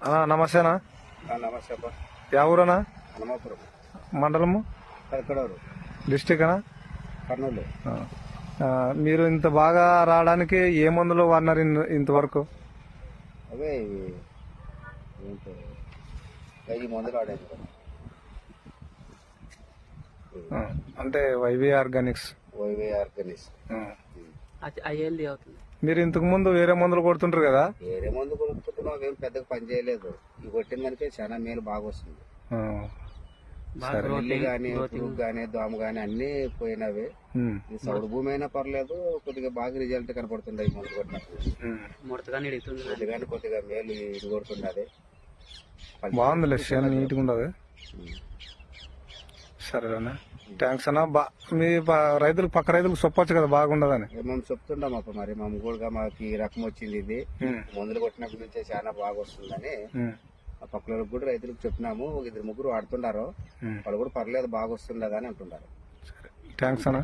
అన్నా నమస్తేనా? నమస్తే అబ్బా. ఎవరన్నా? హనుమాపురం మండలము కడకడూరు డిస్టిక్ అనా? కర్నూలు. మీరు ఇంత బాగా రావడానికి ఏ మందులు వాడినారు ఇంతవరకు? అవే ఏంటి 1000 మందులు ఆడాను కదా. అంటే వైవి ఆర్గానిక్స్. YY Organics. మీరు ఇంతకు ముందు వేరే మందులు కొడుతుంటారు కదా? వేరే మందు కొనుక్కుంటున్నాం, అవేం పెద్దగా పని చేయలేదు. ఇవి కొట్టిన దానికే చాలా మేలు బాగా వస్తుంది. నెల్లి గాని పురుగు గాని దోమ గాని అన్ని పోయినవి. ఈ సౌడు భూమి అయినా పర్లేదు, కొద్దిగా బాగా రిజల్ట్ కనపడుతుంది ఈ మందు కొట్టినప్పుడు. కొద్దిగా మేలు ఇది కొడుతున్నది. బాగుంది లక్ష్యం, నీట్గా ఉండదు. సరేనా, థ్యాంక్స్ అన్న. మీ రైతులకు పక్క రైతులకు చెప్పొచ్చు కదా బాగుండదని. మేము చెప్తుంటాం అప్ప, మరి మేము కూడా మాకు ఈ రకం వచ్చింది, ఇది మందులు కొట్టినప్పటి నుంచే చాలా బాగా వస్తుందని పక్కన కూడా రైతులకు చెప్పినాము. 2-3 వాడుతున్నారు, వాళ్ళు కూడా పర్లేదు బాగా వస్తుండగా అని అంటున్నారు. థ్యాంక్స్ అన్న.